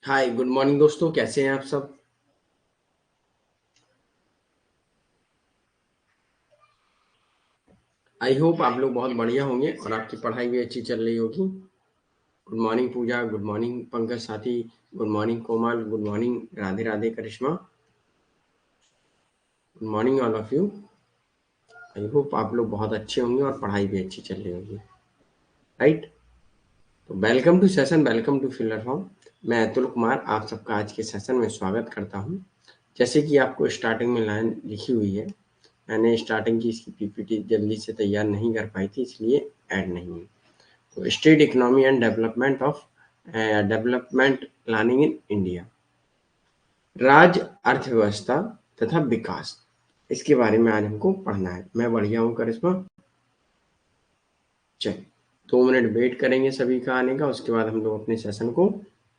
Hi good morning दोस्तों, कैसे हैं आप सब। आई होप आप लोग बहुत बढ़िया होंगे और आपकी पढ़ाई भी अच्छी चल रही होगी। Good morning Pooja, good morning Pankaj साथी, good morning Komal, good morning Radhe Radhe Karishma, good morning all of you. I hope आप लोग बहुत अच्छे होंगे और पढ़ाई भी अच्छी चल रही होगी, राइट। तो welcome to session, welcome to filler form. मैं अतुल कुमार आप सबका आज के सेशन में स्वागत करता हूँ। जैसे कि आपको स्टार्टिंग में लाइन लिखी हुई है, मैंने स्टार्टिंग की इसकी पीपीटी जल्दी से तैयार नहीं कर पाई थी, इसलिए ऐड नहीं है। तो state economy and development planning in India, राज्य अर्थव्यवस्था तथा विकास, इसके बारे में आज हमको पढ़ना है। मैं बढ़िया हूँ करिश्मा। चलिए 2 मिनट वेट करेंगे सभी का आने का, उसके बाद हम लोग अपने सेशन को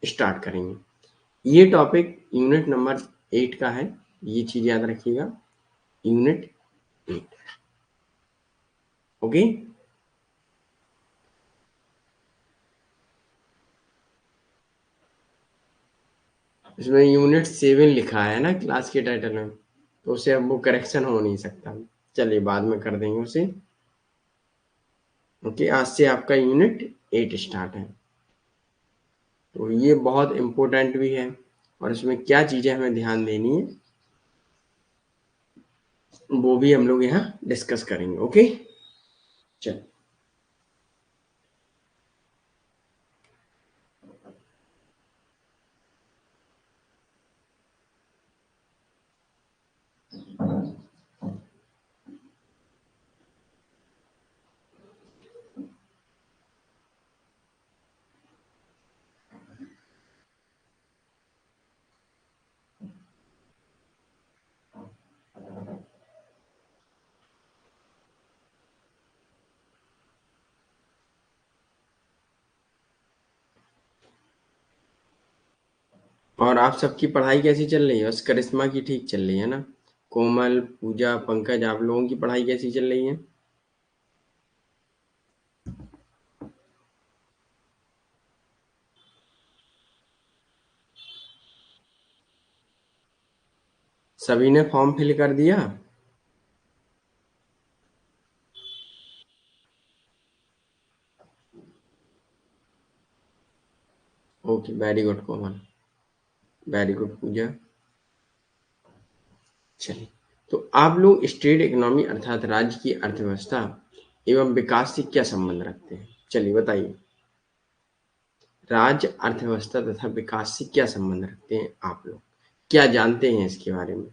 स्टार्ट करेंगे। ये टॉपिक यूनिट नंबर 8 का है, ये चीज याद रखिएगा, यूनिट 8। ओके, इसमें यूनिट 7 लिखा है ना क्लास के टाइटल में, तो उसे अब वो करेक्शन हो नहीं सकता। चलिए बाद में कर देंगे उसे। ओके, आज से आपका यूनिट 8 स्टार्ट है। तो ये बहुत इम्पोर्टेंट भी है और इसमें क्या चीजें हमें ध्यान देनी है वो भी हम लोग यहाँ डिस्कस करेंगे। ओके, चल। और आप सबकी पढ़ाई कैसी चल रही है? बस करिश्मा की ठीक चल रही है ना? कोमल, पूजा, पंकज, आप लोगों की पढ़ाई कैसी चल रही है? सभी ने फॉर्म फिल कर दिया? ओके, वेरी गुड कोमल, वेरी गुड पूजा। चलिए, तो आप लोग स्टेट इकोनॉमी अर्थात राज्य की अर्थव्यवस्था एवं विकास से क्या संबंध रखते हैं? चलिए बताइए, राज्य अर्थव्यवस्था तथा विकास से क्या संबंध रखते हैं आप लोग? क्या जानते हैं इसके बारे में?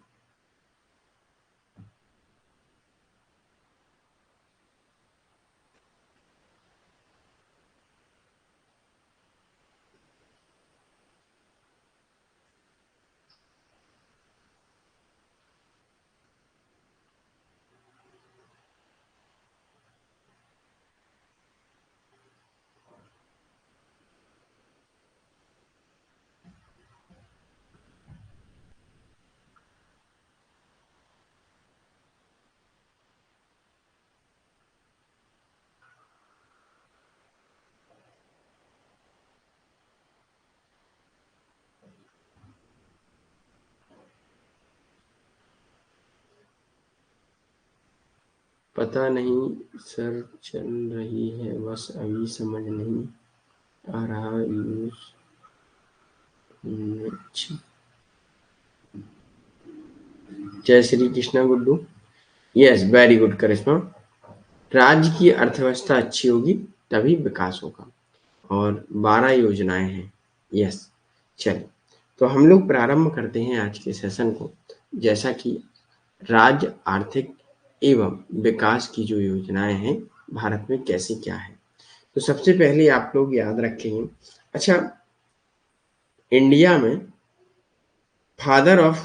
पता नहीं सर, चल रही है, बस अभी समझ नहीं आ रहा यूज। अच्छा, जय Shri Krishna Guddu. Yes, very good Karishma. राज्य की अर्थव्यवस्था अच्छी होगी तभी विकास होगा, और 12 योजनाएं हैं। यस, चलिए, तो हम लोग प्रारंभ करते हैं आज के सेशन को। जैसा कि राज्य आर्थिक एवं विकास की जो योजनाएं हैं भारत में कैसे क्या है, तो सबसे पहले आप लोग याद रखेंगे। अच्छा, इंडिया में फादर ऑफ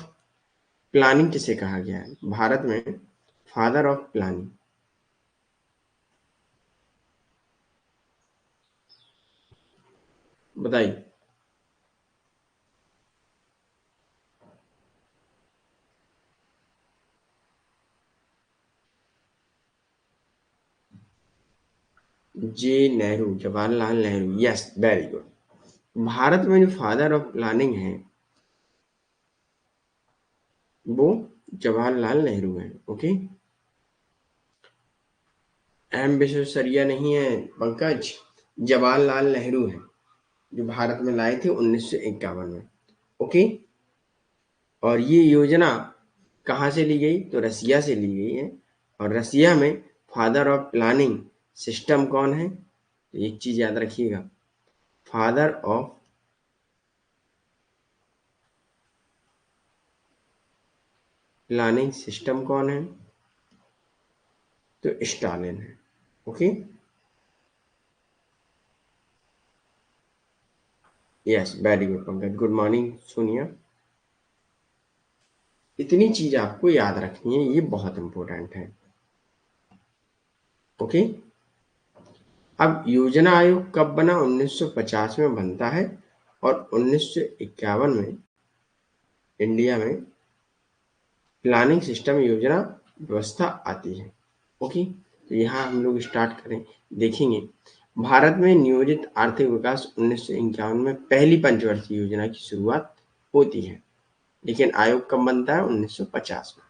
प्लानिंग किसे कहा गया है? भारत में फादर ऑफ प्लानिंग बताइए। J Nehru, Jawaharlal Nehru. Yes, very good. Bharat में जो फादर ऑफ प्लानिंग है वो जवाहरलाल नेहरू हैं। ओके, एम विश्वेश्वरैया नहीं है पंकज, जवाहरलाल नेहरू हैं जो भारत में लाए थे 1951 में। ओके, और ये योजना कहाँ से ली गई? तो रसिया से ली गई है। और रसिया में फादर ऑफ प्लानिंग सिस्टम कौन है? तो एक चीज याद रखिएगा, फादर ऑफ प्लानिंग सिस्टम कौन है? तो स्टालिन है। Okay, yes, very good Pankaj, good morning Sonia. इतनी चीज आपको याद रखनी है, ये बहुत इंपॉर्टेंट है। ओके, अब योजना आयोग कब बना? 1950 में बनता है और 1951 में इंडिया में प्लानिंग सिस्टम योजना व्यवस्था आती है। ओके, तो यहाँ हम लोग स्टार्ट करें, देखेंगे भारत में नियोजित आर्थिक विकास 1951 में पहली पंचवर्षीय योजना की शुरुआत होती है, लेकिन आयोग कब बनता है? 1950 में।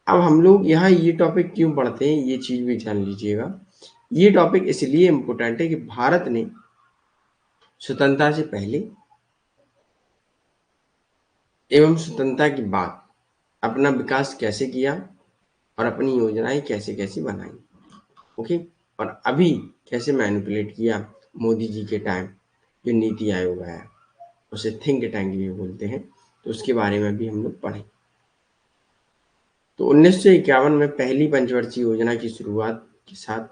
अब हम लोग यहाँ ये टॉपिक क्यों पढ़ते हैं, ये चीज भी जान लीजिएगा। ये टॉपिक इसलिए इम्पोर्टेंट है कि भारत ने स्वतंत्रता से पहले एवं स्वतंत्रता के बाद अपना विकास कैसे किया और अपनी योजनाएं कैसे कैसे बनाई। ओके, और अभी कैसे मैनिपुलेट किया मोदी जी के टाइम जो नीति आयोग आया, उसे थिंक टैंक भी बोलते हैं, तो उसके बारे में भी हम लोग पढ़े। तो 1951 में पहली पंचवर्षीय योजना की शुरुआत के साथ,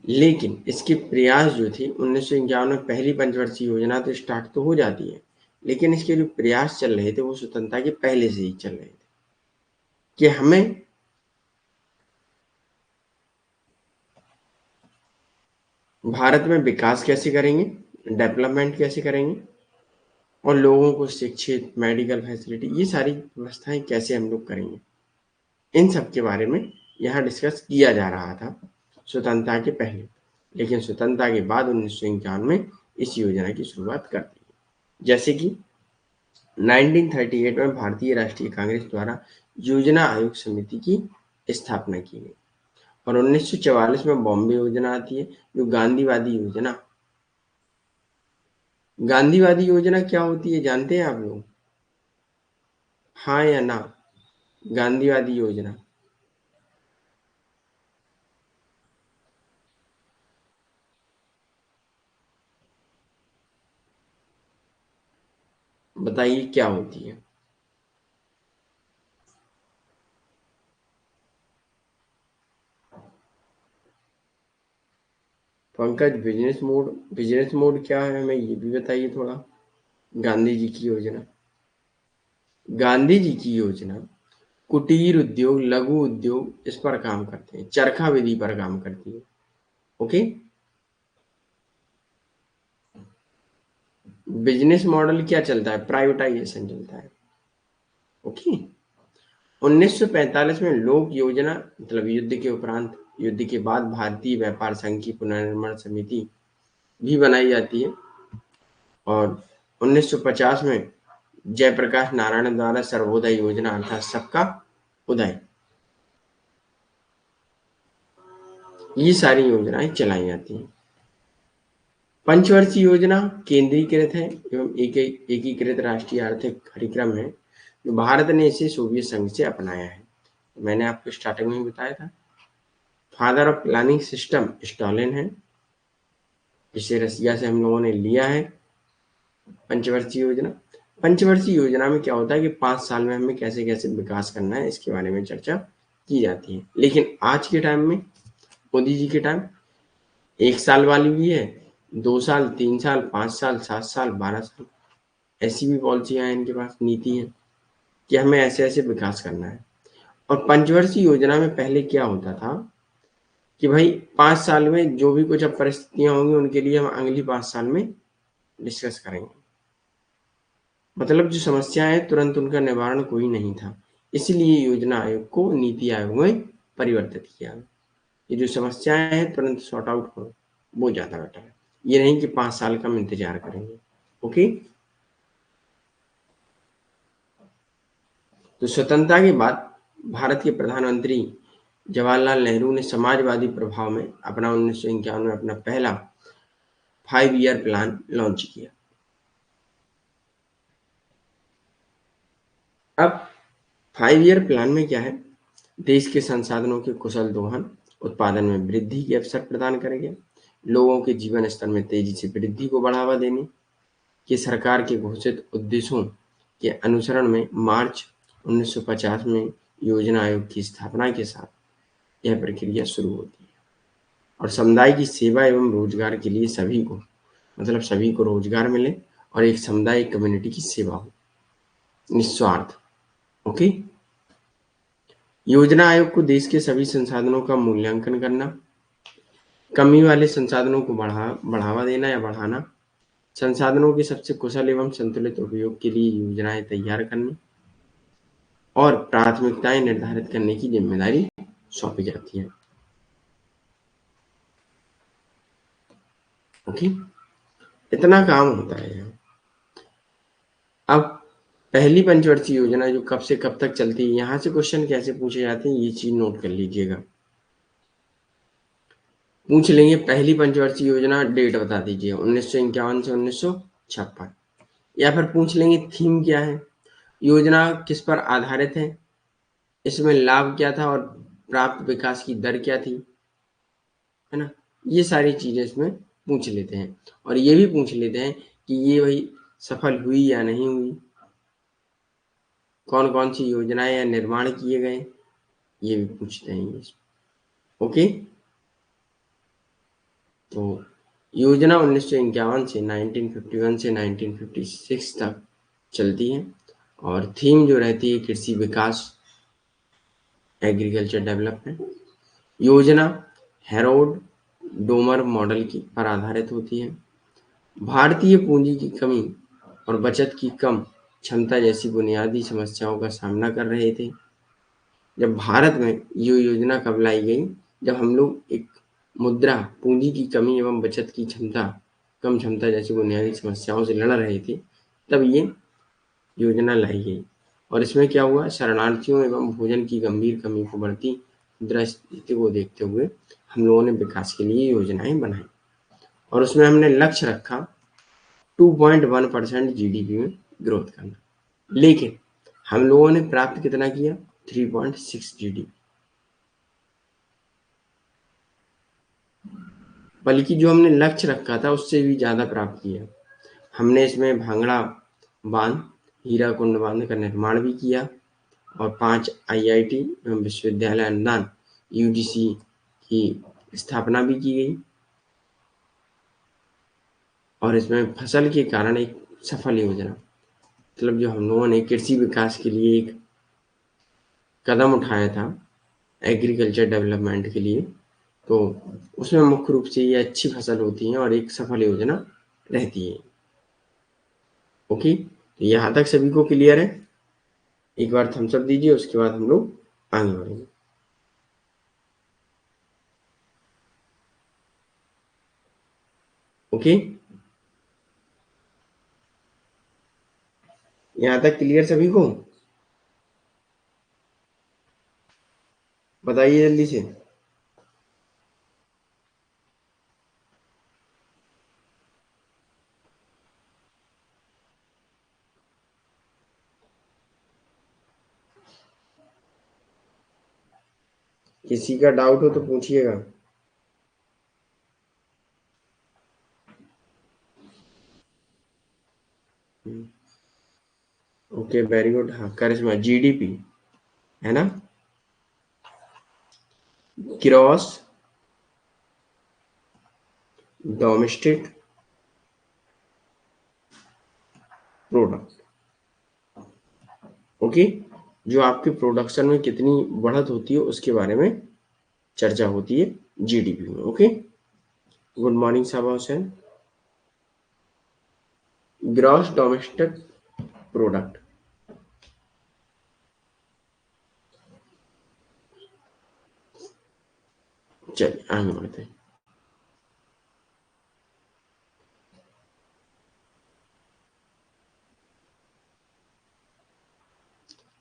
लेकिन इसके प्रयास जो थे 1951 में पहली पंचवर्षीय योजना तो स्टार्ट तो हो जाती है, लेकिन इसके जो प्रयास चल रहे थे वो स्वतंत्रता के पहले से ही चल रहे थे कि हमें भारत में विकास कैसे करेंगे, डेवलपमेंट कैसे करेंगे, और लोगों को शिक्षित, मेडिकल फैसिलिटी, ये सारी व्यवस्थाएं कैसे हम लोग करेंगे, इन सब के बारे में यहाँ डिस्कस किया जा रहा था स्वतंत्रता के पहले। लेकिन स्वतंत्रता के बाद 1951 में इस योजना की शुरुआत कर दी। जैसे कि 1938 में भारतीय राष्ट्रीय कांग्रेस द्वारा योजना आयोग समिति की स्थापना की गई और 1944 में बॉम्बे योजना आती है, जो गांधीवादी योजना। गांधीवादी योजना क्या होती है जानते हैं आप लोग? हाँ या ना? गांधीवादी योजना बताइए क्या होती है? पंकज, बिजनेस मोड क्या है हमें ये भी बताइए थोड़ा। गांधी जी की योजना, गांधी जी की योजना कुटीर उद्योग, लघु उद्योग, इस पर काम करते हैं, चरखा विधि पर काम करती है। ओके, बिजनेस मॉडल क्या चलता है? प्राइवेटाइजेशन चलता है। ओके, 1945 में लोक योजना, मतलब युद्ध के उपरांत, युद्ध के बाद भारतीय व्यापार संघ की पुनर्निर्माण समिति भी बनाई जाती है और 1950 में जयप्रकाश नारायण द्वारा सर्वोदय योजना अर्थात सबका उदय, ये सारी योजनाएं चलाई जाती हैं। पंचवर्षीय योजना केंद्रीकृत है एवं एकीकृत राष्ट्रीय आर्थिक कार्यक्रम है जो भारत ने इसे सोवियत संघ से अपनाया है। मैंने आपको स्टार्टिंग में ही बताया था। Father of planning system Stalin है, जिसे रसिया से हम लोगों ने लिया है। पंचवर्षीय योजना, पंचवर्षीय योजना में क्या होता है कि 5 साल में हमें कैसे कैसे विकास करना है इसके बारे में चर्चा की जाती है। लेकिन आज के टाइम में, मोदी जी के टाइम, 1 साल वाली भी है, 2 साल, 3 साल, 5 साल, 7 साल, 12 साल, ऐसी भी पॉलिसियां हैं इनके पास, नीति है कि हमें ऐसे ऐसे विकास करना है। और पंचवर्षीय योजना में पहले क्या होता था कि भाई 5 साल में जो भी कुछ अब परिस्थितियां होंगी उनके लिए हम अगली 5 साल में डिस्कस करेंगे। मतलब जो समस्याएं हैं तुरंत उनका निवारण कोई नहीं था, इसलिए योजना आयोग को नीति आयोग में परिवर्तित किया। ये जो समस्याएं हैं तुरंत सॉर्ट आउट हो, वो ज्यादा बेटर है। ये नहीं कि 5 साल का हम इंतजार करेंगे। ओके। तो स्वतंत्रता के बाद भारत के प्रधानमंत्री जवाहरलाल नेहरू ने समाजवादी प्रभाव में अपना 1951 में अपना पहला 5 ईयर प्लान लॉन्च किया। अब 5 ईयर प्लान में क्या है, देश के संसाधनों के कुशल दोहन, उत्पादन में वृद्धि के अवसर प्रदान करेंगे, लोगों के जीवन स्तर में तेजी से वृद्धि को बढ़ावा देने के सरकार के घोषित उद्देश्यों के अनुसरण में मार्च 1950 में योजना आयोग की स्थापना के साथ यह प्रक्रिया शुरू होती है। और समुदाय की सेवा एवं रोजगार के लिए सभी को, मतलब सभी को रोजगार मिले और एक समुदाय, एक कम्युनिटी की सेवा हो, निस्वार्थ। ओके। योजना आयोग को देश के सभी संसाधनों का मूल्यांकन करना, कमी वाले संसाधनों को बढ़ावा देना या बढ़ाना, संसाधनों के सबसे कुशल एवं संतुलित उपयोग के लिए योजनाएं तैयार करनी और प्राथमिकताएं निर्धारित करने की जिम्मेदारी सौंपी जाती है। ओके। इतना काम होता है यहाँ। अब पहली पंचवर्षीय योजना जो कब से कब तक चलती है, यहाँ से क्वेश्चन कैसे पूछे जाते हैं ये चीज नोट कर लीजिएगा। पूछ लेंगे पहली पंचवर्षीय योजना डेट बता दीजिए, 1951 से 1956। या फिर पूछ लेंगे थीम क्या है, योजना किस पर आधारित है, इसमें लाभ क्या था और प्राप्त विकास की दर क्या थी, है ना। ये सारी चीजें इसमें पूछ लेते हैं। और ये भी पूछ लेते हैं कि ये भाई सफल हुई या नहीं हुई, कौन कौन सी योजनाएं या निर्माण किए गए, ये भी पूछते हैं ये। ओके। तो योजना 1951 से 1951 से 1956 तक चलती है और थीम जो रहती है कृषि विकास, एग्रीकल्चर डेवलपमेंट। योजना हेरोल्ड डोमर मॉडल की पर आधारित होती है। भारतीय पूंजी की कमी और बचत की कम क्षमता जैसी बुनियादी समस्याओं का सामना कर रहे थे। जब भारत में ये योजना कब लाई गई, जब हम लोग एक मुद्रा, पूंजी की कमी एवं बचत की कम क्षमता जैसी बुनियादी समस्याओं से लड़ रहे थे, तब ये योजना लाई गई। और इसमें क्या हुआ, शरणार्थियों एवं भोजन की गंभीर कमी को बढ़ती मुद्रा स्थिति को देखते हुए हम लोगों ने विकास के लिए योजनाएं बनाई और उसमें हमने लक्ष्य रखा 2.1% जीडीपी में ग्रोथ करना। लेकिन हम लोगों ने प्राप्त कितना किया, 3.6 जीडीपी। बल्कि जो हमने लक्ष्य रखा था उससे भी ज्यादा प्राप्त किया। हमने इसमें भांगड़ा बांध, हीराकुंड बांध का निर्माण भी किया और 5 आईआईटी एवं विश्वविद्यालय अनुदान यूजीसी की स्थापना भी की गई। और इसमें फसल के कारण एक सफल योजना, मतलब जो हम लोगों ने कृषि विकास के लिए एक कदम उठाया था एग्रीकल्चर डेवलपमेंट के लिए, तो उसमें मुख्य रूप से ये अच्छी फसल होती है और एक सफल योजना रहती है। ओके। तो यहाँ तक सभी को क्लियर है? एक बार थम्स अप दीजिए, उसके बाद हम लोग आगे बढ़ेंगे। ओके। यहाँ तक क्लियर सभी को? बताइए जल्दी से। किसी का डाउट हो तो पूछिएगा। Okay, very good. हाँ, करिश्मा, जीडीपी है ना, ग्रॉस डोमेस्टिक प्रोडक्ट। ओके। जो आपके प्रोडक्शन में कितनी बढ़त होती है उसके बारे में चर्चा होती है जीडीपी में। ओके। गुड मॉर्निंग साबा हुसैन। Gross domestic product. चलिए आगे बढ़ते हैं।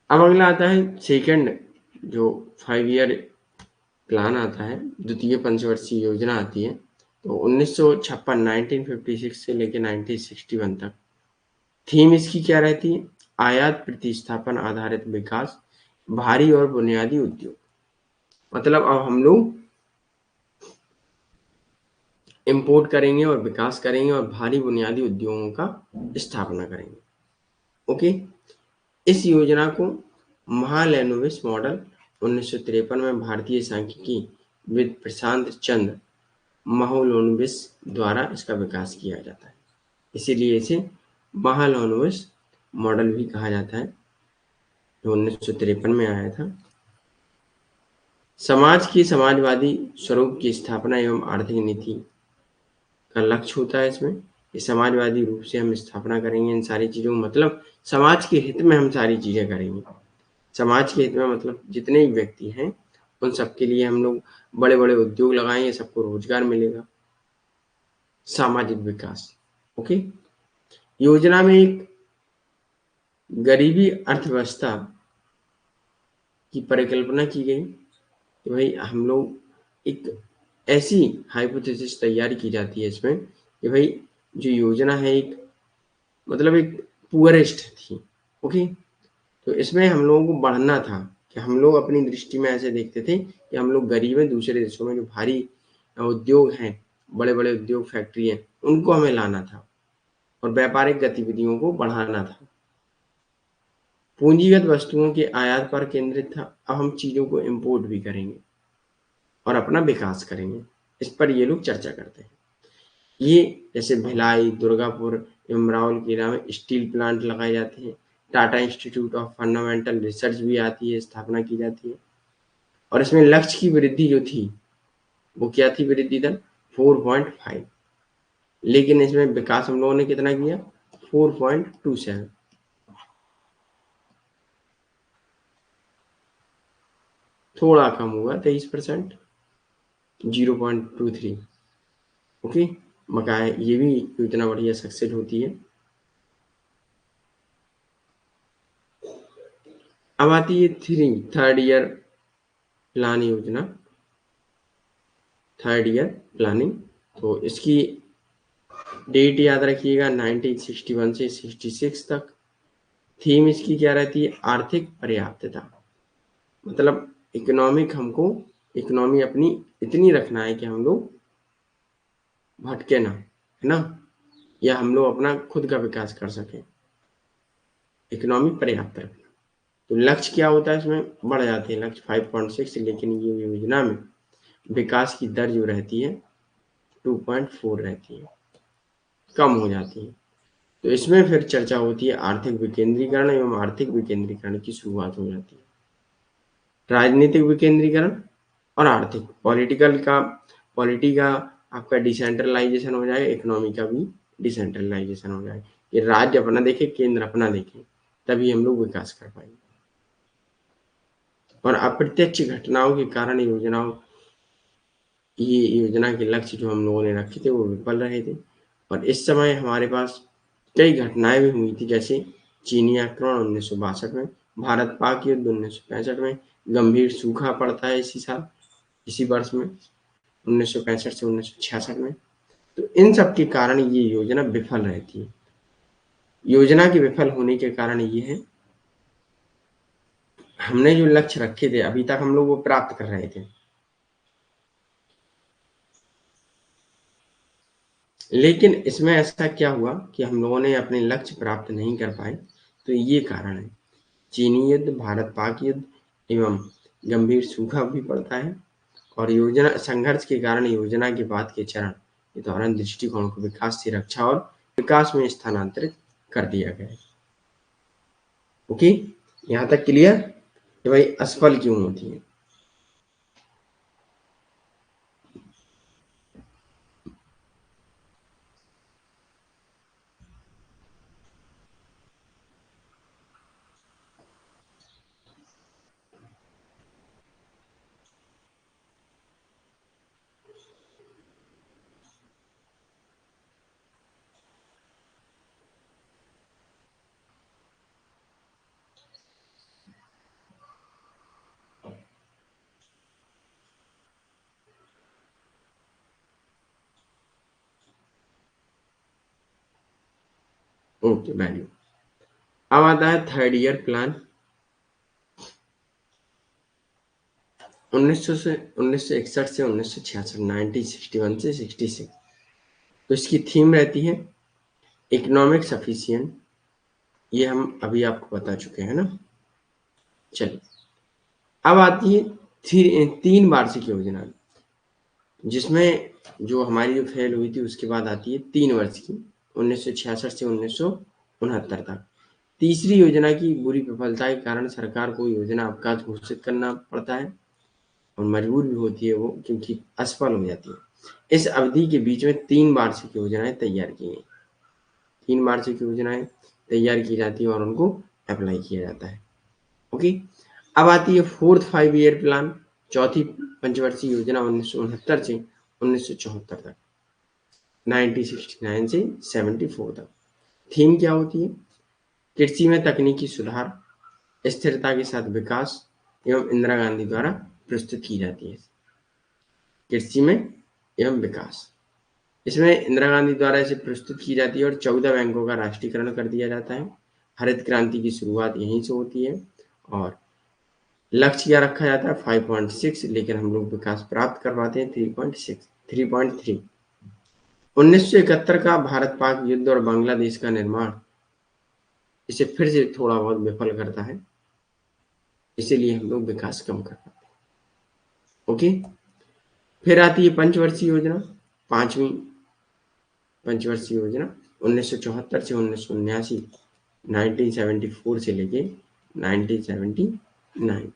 अब अगला आता है सेकंड जो 5 ईयर प्लान आता है, द्वितीय पंचवर्षीय योजना आती है। तो 1956 1956 से लेके 1961 तक थीम इसकी क्या रहती है? आयात प्रतिस्थापन आधारित विकास, भारी और बुनियादी उद्योग। मतलब अब हम लोग इंपोर्ट करेंगे और विकास करेंगे और भारी बुनियादी उद्योगों का स्थापना करेंगे। ओके, इस योजना को महालनोबिस मॉडल 1953 में भारतीय सांख्यिकी विद प्रशांत चंद्र महालनोबिस द्वारा इसका विकास किया जाता है, इसीलिए इसे महालनोबिस मॉडल भी कहा जाता है, जो 1953 में आया था। समाज की समाजवादी स्वरूप की स्थापना एवं आर्थिक नीति का लक्ष्य होता है इसमें। ये समाजवादी रूप से हम स्थापना करेंगे इन सारी चीज़ों को, मतलब समाज के हित में हम सारी चीज़ें करेंगे। समाज के हित में मतलब जितने भी व्यक्ति हैं उन सबके लिए हम लोग बड़े बड़े उद्योग लगाएंगे, सबको रोजगार मिलेगा। सामाजिक विकास। ओके, योजना में एक गरीबी अर्थव्यवस्था की परिकल्पना की गई कि भाई हम लोग एक ऐसी हाइपोथेसिस तैयार की जाती है इसमें कि भाई जो योजना है एक मतलब एक पुअरेस्ट थी। ओके, तो इसमें हम लोगों को बढ़ना था कि हम लोग अपनी दृष्टि में ऐसे देखते थे कि हम लोग गरीब हैं, दूसरे देशों में जो भारी उद्योग हैं, बड़े बड़े उद्योग फैक्ट्री हैं, उनको हमें लाना था और व्यापारिक गतिविधियों को बढ़ाना था। पूंजीगत वस्तुओं के आयात पर केंद्रित था। अब हम चीजों को इंपोर्ट भी करेंगे और अपना विकास करेंगे, इस पर ये लोग चर्चा करते हैं। ये जैसे भिलाई, दुर्गापुर एवं राउरकेला में स्टील प्लांट लगाए जाते हैं। Tata institute of fundamental research भी आती है, स्थापना की जाती है। और इसमें लक्ष्य की वृद्धि जो थी वो क्या थी? वृद्धि दर 4.5, लेकिन इसमें विकास हम लोगों ने कितना किया? 4.27, थोड़ा कम हुआ 23%, 0.23। ओके, बकाया ये भी इतना बढ़िया सक्सेस होती है। अब आती है थर्ड ईयर प्लान योजना, थर्ड ईयर प्लानिंग। तो इसकी डेट याद रखिएगा 1961 से 66 तक। थीम इसकी क्या रहती है? आर्थिक पर्याप्तता। मतलब इकोनॉमिक, हमको इकोनॉमी अपनी इतनी रखना है कि हम लोग भटके ना, है ना, या हम लोग अपना खुद का विकास कर सकें। इकोनॉमी पर्याप्त रखना। तो लक्ष्य क्या होता है? इसमें बढ़ जाते हैं लक्ष्य 5.6, लेकिन ये योजना में विकास की दर जो रहती है 2.4 रहती है, कम हो जाती है। तो इसमें फिर चर्चा होती है आर्थिक विकेंद्रीकरण एवं आर्थिक विकेंद्रीकरण की शुरुआत हो जाती है। राजनीतिक विकेंद्रीकरण और आर्थिक पॉलिटी का आपका डिसेंट्रलाइजेशन हो जाए, इकोनॉमी का भी डिसेंट्रलाइजेशन हो जाए। ये राज्य अपना देखे, केंद्र अपना देखे, तभी हम लोग विकास कर पाएंगे। और अप्रत्यक्ष घटनाओं के कारण ये योजना के लक्ष्य जो हम लोगों ने रखे थे वो विफल रहे थे। और इस समय हमारे पास कई घटनाएं भी हुई थी, जैसे चीनी आक्रमण 1962 में, भारत पाक युद्ध 1965 में, गंभीर सूखा पड़ता है इसी साल, इसी वर्ष में 1965 से 1966 में। तो इन सब के कारण ये योजना विफल रहती है। योजना के विफल होने के कारण ये है, हमने जो लक्ष्य रखे थे अभी तक हम लोग वो प्राप्त कर रहे थे, लेकिन इसमें ऐसा क्या हुआ कि हम लोगों ने अपने लक्ष्य प्राप्त नहीं कर पाए। तो ये कारण है, चीनी युद्ध, भारत पाक युद्ध एवं गंभीर सूखा भी पड़ता है। और योजना संघर्ष के कारण योजना के बाद के चरण के दौरान दृष्टिकोण को विकास से रक्षा और विकास में स्थानांतरित कर दिया गया है। ओके, यहाँ तक क्लियर कि भाई असफल क्यों होती है। Okay, value. अब आता है थर्ड ईयर प्लान। 1961 से 1966, 1961 से 66। तो इसकी थीम रहती है इकोनॉमिक सफिशिएंट। ये हम अभी आपको बता चुके हैं ना। चलिए, अब आती है 3 वार्षिक योजना, जिसमें जो हमारी जो फेल हुई थी उसके बाद आती है 3 वर्ष की, 1966 से 1969 तक। तीसरी योजना की बुरी विफलता के कारण सरकार को योजना अवकाश घोषित करना पड़ता है और मजबूर भी होती है वो, क्योंकि असफल हो जाती है। इस अवधि के बीच में 3 वार्षिक योजनाएं तैयार की गई। 3 वार्षिक योजनाएं तैयार की जाती है और उनको अप्लाई किया जाता है। ओके, अब आती है फोर्थ 5 ईयर प्लान, चौथी पंचवर्षीय योजना 1969 से 1974 तक, 1969 से 74 तक। थीम क्या होती है? कृषि में तकनीकी सुधार, स्थिरता के साथ विकास एवं इंदिरा गांधी द्वारा प्रस्तुत की जाती है। कृषि में एवं विकास, इसमें इंदिरा गांधी द्वारा इसे प्रस्तुत की जाती है और 14 बैंकों का राष्ट्रीयकरण कर दिया जाता है। हरित क्रांति की शुरुआत यहीं से होती है और लक्ष्य क्या रखा जाता है? 5.6, लेकिन हम लोग विकास प्राप्त कर पाते हैं 3.6, 3.3। 1971 का भारत पाक युद्ध और बांग्लादेश का निर्माण इसे फिर से थोड़ा बहुत विफल करता है, इसीलिए हम लोग विकास कम कर पाते हैं। ओके, फिर आती है पंचवर्षीय योजना, 5वीं पंचवर्षीय योजना 1974 से 1979, 1974 से लेके 1979।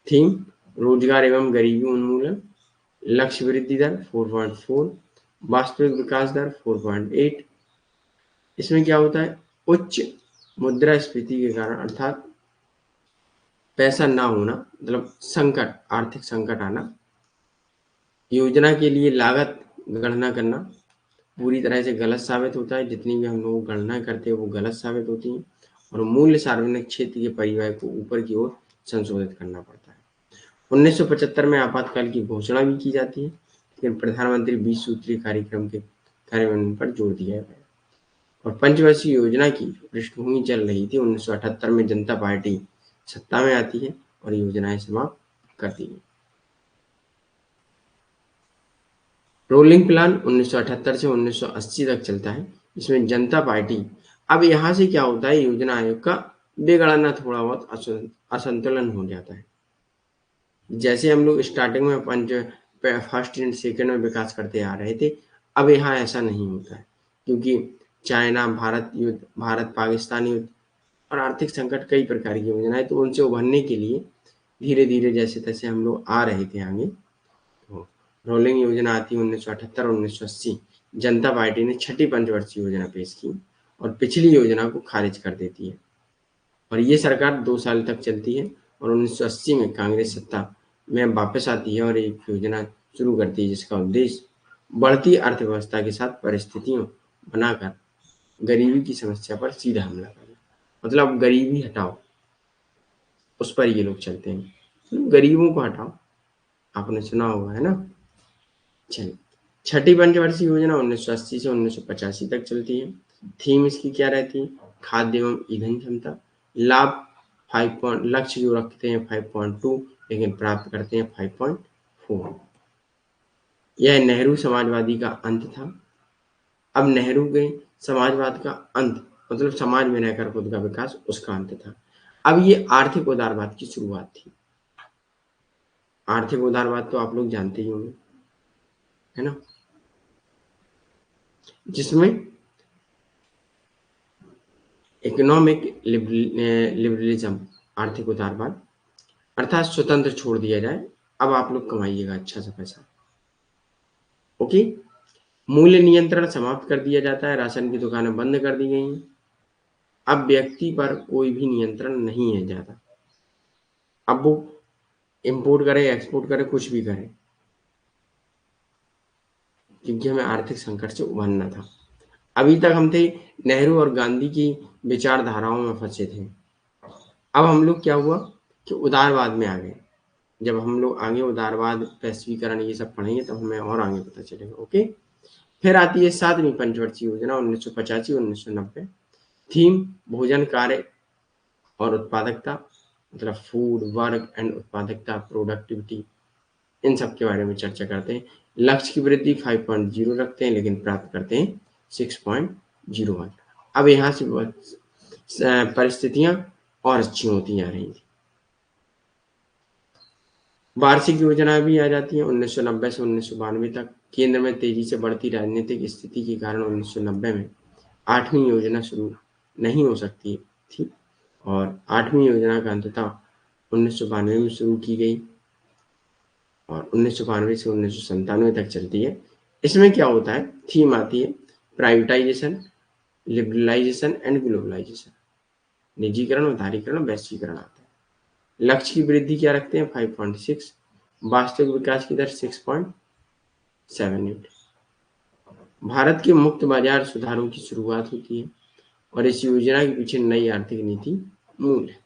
थीम रोजगार एवं गरीबी उन्मूलन, लक्ष्य वृद्धि दर 4.4, वास्तविक विकास दर 4.8। इसमें क्या होता है? उच्च मुद्रास्फीति के कारण, अर्थात पैसा ना होना, मतलब संकट, आर्थिक संकट आना, योजना के लिए लागत गणना करना पूरी तरह से गलत साबित होता है। जितनी भी हम लोग गणना करते हैं वो गलत साबित होती हैं और मूल्य सार्वजनिक क्षेत्र के परिव्यय को ऊपर की ओर संशोधित करना पड़ता है। 1975 में आपातकाल की घोषणा भी की जाती है, लेकिन प्रधानमंत्री 20 सूत्रीय कार्यक्रम के कार्यान्वयन पर जोर दिया गया और पंचवर्षीय योजना की पृष्ठभूमि चल रही थी। 1978 में जनता पार्टी सत्ता में आती है और योजनाएं समाप्त करती है। रोलिंग प्लान 1978 से 1980 तक चलता है, इसमें जनता पार्टी, अब यहाँ से क्या होता है? योजना आयोग का बिगड़ना, थोड़ा बहुत असंतुलन हो जाता है। जैसे हम लोग स्टार्टिंग में फर्स्ट एंड सेकंड में विकास करते आ रहे थे, अब यहाँ ऐसा नहीं होता है, क्योंकि चाइना भारत युद्ध, भारत पाकिस्तान युद्ध और आर्थिक संकट, कई प्रकार की योजनाएं, तो उनसे उभरने के लिए धीरे धीरे जैसे तैसे हम लोग आ रहे थे आगे। तो रोलिंग योजना आती है 1978 और 1980। जनता पार्टी ने छठी पंचवर्षीय योजना पेश की और पिछली योजना को खारिज कर देती है और ये सरकार 2 साल तक चलती है और 1980 में कांग्रेस सत्ता में वापस आती है और एक योजना शुरू करती है जिसका उद्देश्य बढ़ती अर्थव्यवस्था के साथ परिस्थितियों बनाकर गरीबी की समस्या पर सीधा हमला करना, मतलब गरीबी हटाओ, उस पर ये लोग चलते हैं। गरीबों को हटाओ, आपने सुना होगा, है ना। चलिए, छठी पंचवर्षीय योजना 1980 से 1985 तक चलती है। थीम इसकी क्या रहती है? खाद्य एवं ईंधन क्षमता, लाभ 5 लक्ष्य जो रखते हैं 5.2, लेकिन प्राप्त करते हैं 5.4। यह नेहरू समाजवादी का अंत था। अब नेहरू के समाजवाद का अंत, मतलब समाज में रहकर खुद का विकास, उसका अंत था। अब ये आर्थिक उदारवाद की शुरुआत थी। आर्थिक उदारवाद तो आप लोग जानते ही होंगे, है ना, जिसमें इकोनॉमिक लिबरलिज्म, आर्थिक उदारवाद, अर्थात स्वतंत्र छोड़ दिया जाए, अब आप लोग कमाइएगा अच्छा सा पैसा। ओके, मूल्य नियंत्रण समाप्त कर दिया जाता है, राशन की दुकानें बंद कर दी गई हैं। अब व्यक्ति पर कोई भी नियंत्रण नहीं है ज्यादा। अब वो इंपोर्ट करे, एक्सपोर्ट करे, कुछ भी करे, क्योंकि हमें आर्थिक संकट से उभरना था। अभी तक हम थे नेहरू और गांधी की विचारधाराओं में फंसे थे। अब हम लोग क्या हुआ कि उदारवाद में आ गए। जब हम लोग आगे उदारवाद, वैश्वीकरण, ये सब पढ़ेंगे तब हमें और आगे पता चलेगा। ओके, फिर आती है 7वीं पंचवर्षीय योजना 1985-1990। थीम भोजन, कार्य और उत्पादकता, मतलब फूड, वर्क एंड उत्पादकता, प्रोडक्टिविटी, इन सब के बारे में चर्चा करते हैं। लक्ष्य की वृद्धि 5.0 रखते हैं लेकिन प्राप्त करते हैं 6.01। अब यहाँ से परिस्थितियां और अच्छी होती जा रही थी। वार्षिक योजना भी आ जाती है 1990 से 1992 तक। केंद्र में तेजी से बढ़ती राजनीतिक स्थिति के कारण 1990 में 8वीं योजना शुरू नहीं हो सकती थी और 8वीं योजना का अंततः 1992 में शुरू की गई और 1992 से 1997 तक चलती है। इसमें क्या होता है, थीम आती है प्राइवेटाइजेशन, लिबरलाइजेशन एंड ग्लोबलाइजेशन, निजीकरण, उदारीकरण, वैश्वीकरण आता है। लक्ष्य की वृद्धि क्या रखते हैं 5.6, वास्तविक विकास की दर 6.78। भारत के मुक्त बाजार सुधारों की शुरुआत होती है और इस योजना के पीछे नई आर्थिक नीति मूल है।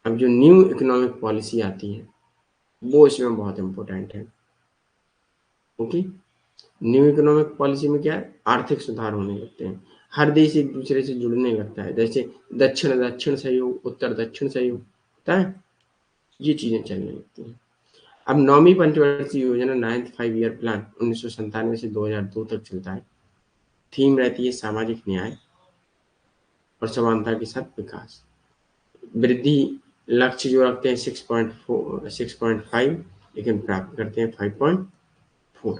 अब जो न्यू इकोनॉमिक पॉलिसी आती है वो इसमें बहुत इंपॉर्टेंट है। ओके, न्यू इकोनॉमिक पॉलिसी में क्या है, आर्थिक सुधार होने लगते हैं, हर देश एक दूसरे से जुड़ने लगता है, जैसे दक्षिण दक्षिण सहयोग, उत्तर दक्षिण सहयोग होता है, ये चीजें चलने लगती हैं। अब 9वीं पंचवर्षीय योजना 9th 5 ईयर प्लान 1997 से 2002 तक चलता है। थीम रहती है सामाजिक न्याय और समानता के साथ विकास। वृद्धि लक्ष्य जो रखते हैं 6.5 लेकिन प्राप्त करते हैं 5.4।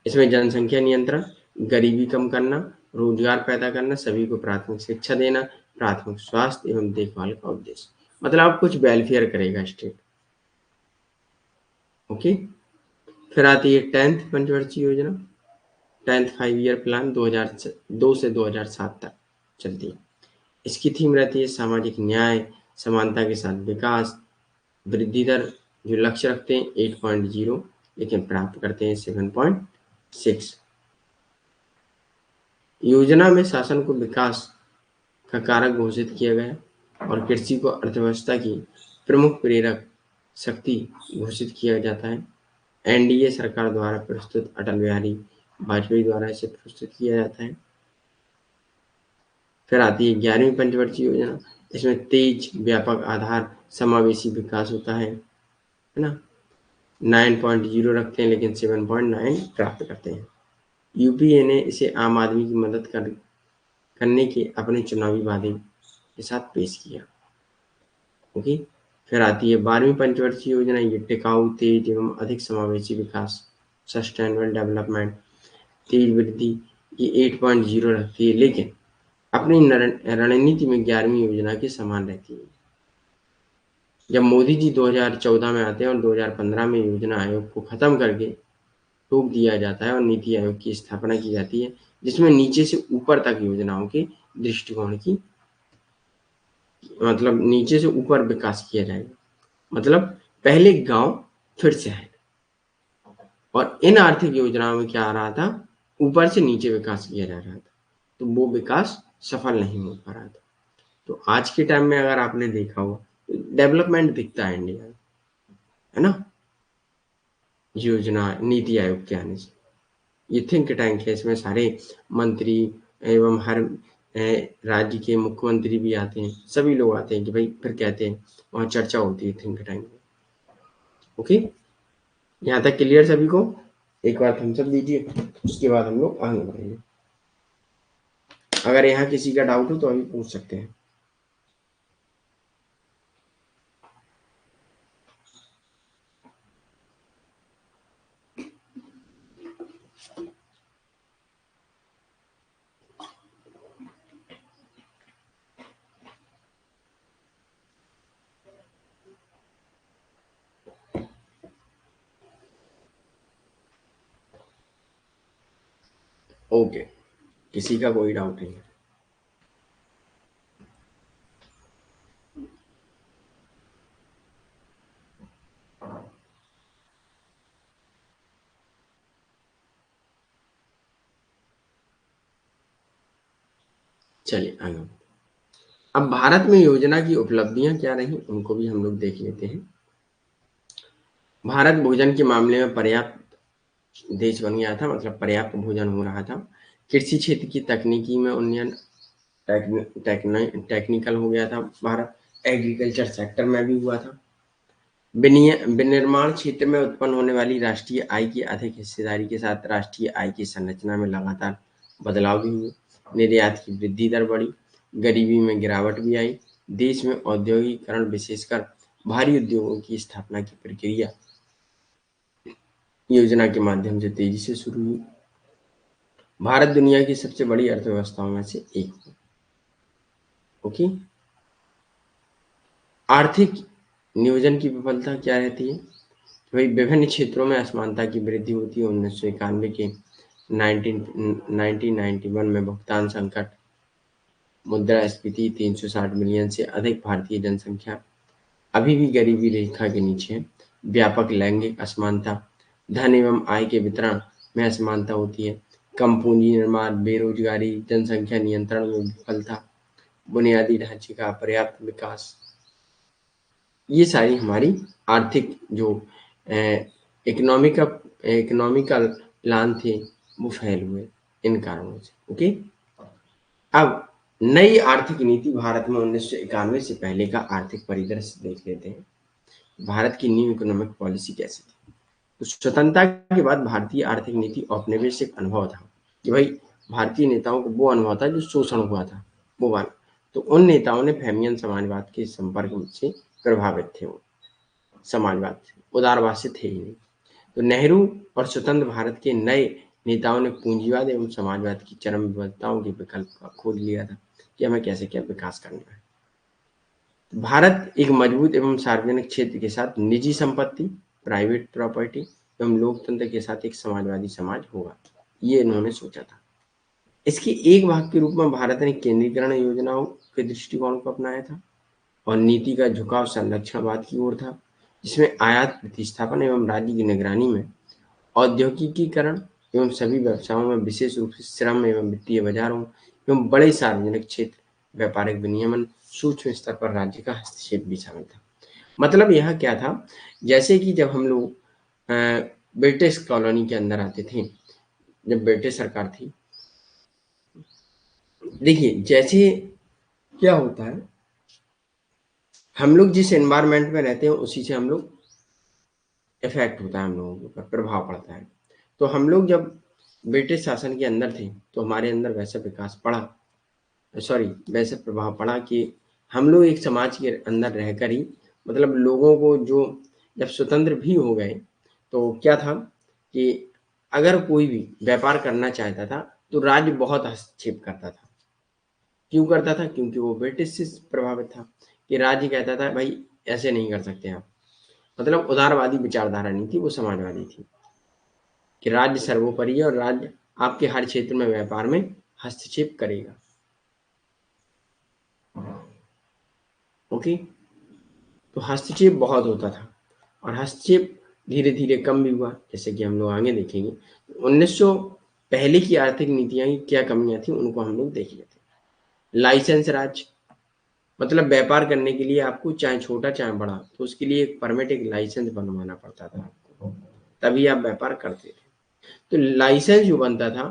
इसमें जनसंख्या नियंत्रण, गरीबी कम करना, रोजगार पैदा करना, सभी को प्राथमिक शिक्षा देना, प्राथमिक स्वास्थ्य एवं देखभाल का उद्देश्य, मतलब अब कुछ वेलफेयर करेगा स्टेट। ओके, फिर आती है 10th पंचवर्षीय योजना, 10th 5 ईयर प्लान 2002 से 2007 तक चलती है। इसकी थीम रहती है सामाजिक न्याय, समानता के साथ विकास। वृद्धि दर जो लक्ष्य रखते हैं 8.0 लेकिन प्राप्त करते हैं 7.6। योजना में शासन को विकास का कारक घोषित किया गया और कृषि को अर्थव्यवस्था की प्रमुख प्रेरक शक्ति घोषित किया जाता है। एनडीए सरकार द्वारा प्रस्तुत, अटल बिहारी वाजपेयी द्वारा इसे प्रस्तुत किया जाता है। फिर आती है 11वीं पंचवर्षीय योजना, इसमें तेज, व्यापक, आधार, समावेशी विकास होता है ना। 9.0 रखते हैं लेकिन 7.9 प्राप्त करते हैं। यूपीए ने इसे आम आदमी की मदद करने के अपने चुनावी वादे के साथ पेश किया। ओके, फिर आती है 12वीं पंचवर्षीय योजना, ये टिकाऊ, तेज एवं अधिक समावेशी विकास, सस्टेनेबल डेवलपमेंट, तेज वृद्धि, ये 8.0 रखती है लेकिन अपनी रणनीति में 11वीं योजना के समान रहती है। जब मोदी जी 2014 में आते हैं और 2015 में योजना आयोग को खत्म करके रोक दिया जाता है और नीति आयोग की स्थापना की जाती है, जिसमें नीचे से ऊपर तक योजनाओं के दृष्टिकोण की, मतलब नीचे से ऊपर विकास किया जाएगा, मतलब पहले गांव फिर शहर। और इन आर्थिक योजनाओं में क्या आ रहा था, ऊपर से नीचे विकास किया जा रहा था, तो वो विकास सफल नहीं हो पा रहा था। तो आज के टाइम में अगर आपने देखा हो, डेवलपमेंट दिखता है इंडिया में, है ना, योजना नीति आयोग के आने से। ये थिंक टैंक है, इसमें सारे मंत्री एवं हर राज्य के मुख्यमंत्री भी आते हैं, सभी लोग आते हैं कि भाई, फिर कहते हैं, वहाँ चर्चा होती है थिंक टैंक में। ओके, यहाँ तक क्लियर सभी को? एक बार थम्स अप दीजिए, उसके बाद हम लोग आगे बढ़ेंगे। अगर यहाँ किसी का डाउट हो तो अभी पूछ सकते हैं। ओके, किसी का कोई डाउट नहीं है? चलिए आगे। अब भारत में योजना की उपलब्धियां क्या रही, उनको भी हम लोग देख लेते हैं। भारत भोजन के मामले में पर्याप्त देश बन गया था, मतलब पर्याप्त भोजन हो रहा था। कृषि क्षेत्र की तकनीकी में उन्नयन, टेक्निकल हो गया था भारत, एग्रीकल्चर सेक्टर में भी हुआ था। विनिर्माण क्षेत्र में उत्पन्न होने वाली राष्ट्रीय आय की अधिक हिस्सेदारी के साथ राष्ट्रीय आय की संरचना में लगातार बदलाव भी हुए। निर्यात की वृद्धि दर बढ़ी, गरीबी में गिरावट भी आई। देश में औद्योगिकरण, विशेषकर भारी उद्योगों की स्थापना की प्रक्रिया योजना के माध्यम से तेजी से शुरू हुई। भारत दुनिया की सबसे बड़ी अर्थव्यवस्थाओं में से एक है। ओके, आर्थिक नियोजन की विफलता क्या रहती है? वही विभिन्न क्षेत्रों में असमानता की वृद्धि होती है। 1991 के 1991 में भुगतान संकट, मुद्रास्फीति, 360 मिलियन से अधिक भारतीय जनसंख्या अभी भी गरीबी रेखा के नीचे है। व्यापक लैंगिक असमानता, धन एवं आय के वितरण में असमानता होती है। कम पूंजी निर्माण, बेरोजगारी, जनसंख्या नियंत्रण में विफलता, बुनियादी ढांचे का अपर्याप्त विकास, ये सारी हमारी आर्थिक जो इकोनॉमिकल प्लान थे वो फेल हुए इन कारणों से। ओके, अब नई आर्थिक नीति भारत में 1991 से पहले का आर्थिक परिदृश्य देख लेते हैं। भारत की न्यू इकोनॉमिक पॉलिसी कैसी थी? तो स्वतंत्रता के बाद भारतीय आर्थिक नीति औपनिवेशिक अनुभव था कि भाई भारतीय नेताओं को वो अनुभव था जो शोषण हुआ था, वो वाला। तो उन नेताओं ने फेमियन समाजवाद के संपर्क से प्रभावित थे, वो समाजवाद से, उदारवाद से थे ही नहीं। तो नेहरू और स्वतंत्र भारत के नए नेताओं ने पूंजीवाद एवं समाजवाद की चरम विफलताओं के विकल्प का खोज लिया था कि हमें कैसे क्या विकास करना है। भारत एक मजबूत एवं सार्वजनिक क्षेत्र के साथ निजी संपत्ति, प्राइवेट प्रॉपर्टी एवं लोकतंत्र के साथ एक समाजवादी समाज होगा, ये इन्होंने सोचा था। इसके एक भाग के रूप में भारत ने केंद्रीकरण योजनाओं के दृष्टिकोण को अपनाया था और नीति का झुकाव संरक्षणवाद की ओर था, जिसमें आयात प्रतिस्थापन एवं राज्य की निगरानी में औद्योगिकीकरण एवं सभी व्यवसायों में, विशेष रूप से श्रम एवं वित्तीय बाजारों एवं बड़े सार्वजनिक क्षेत्र, व्यापारिक विनियमन, सूक्ष्म स्तर पर राज्य का हस्तक्षेप भी शामिल था। मतलब यह क्या था, जैसे कि जब हम लोग ब्रिटिश कॉलोनी के अंदर आते थे, जब ब्रिटिश सरकार थी, देखिए जैसे क्या होता है, हम लोग जिस एनवायरनमेंट में रहते हैं उसी से हम लोग इफेक्ट होता है, हम लोगों के ऊपर प्रभाव पड़ता है। तो हम लोग जब ब्रिटिश शासन के अंदर थे तो हमारे अंदर वैसा विकास पड़ा, सॉरी वैसे प्रभाव पड़ा कि हम लोग एक समाज के अंदर रहकर ही, मतलब लोगों को जो जब स्वतंत्र भी हो गए तो क्या था कि अगर कोई भी व्यापार करना चाहता था तो राज्य बहुत हस्तक्षेप करता था। क्यों करता था? क्योंकि वो ब्रिटिश से प्रभावित था कि राज्य कहता था भाई ऐसे नहीं कर सकते आप। मतलब उदारवादी विचारधारा नहीं थी, वो समाजवादी थी कि राज्य सर्वोपरि है और राज्य आपके हर क्षेत्र में व्यापार में हस्तक्षेप करेगा। ओके, तो हस्तक्षेप बहुत होता था और हस्तक्षेप धीरे धीरे कम भी हुआ, जैसे कि हम लोग आगे देखेंगे। 1900 पहले की आर्थिक नीतियां की क्या कमियां थी उनको हम लोग देख लेते हैं। लाइसेंस राज, मतलब व्यापार करने के लिए आपको चाहे छोटा चाहे बड़ा, तो उसके लिए एक परमिट, एक लाइसेंस बनवाना पड़ता था आपको, तभी आप व्यापार करते थे। तो लाइसेंस जो बनता था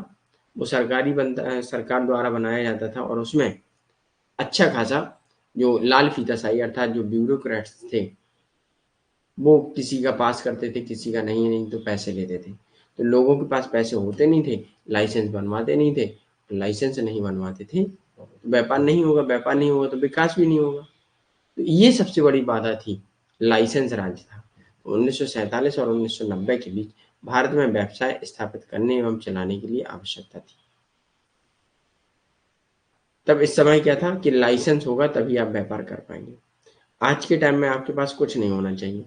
वो सरकार द्वारा बनाया जाता था और उसमें अच्छा खासा जो लाल फीताशाही अर्थात जो ब्यूरोक्रेट्स थे वो किसी का पास करते थे, किसी का नहीं तो पैसे लेते थे। तो लोगों के पास पैसे होते नहीं थे, लाइसेंस बनवाते नहीं थे, तो लाइसेंस नहीं बनवाते थे तो व्यापार नहीं होगा, व्यापार नहीं होगा तो विकास भी नहीं होगा। तो ये सबसे बड़ी बाधा थी, लाइसेंस राज था। 1947 और 1990 के बीच भारत में व्यवसाय स्थापित करने एवं चलाने के लिए आवश्यकता थी। तब इस समय क्या था कि लाइसेंस होगा तभी आप व्यापार कर पाएंगे। आज के टाइम में आपके पास कुछ नहीं होना चाहिए,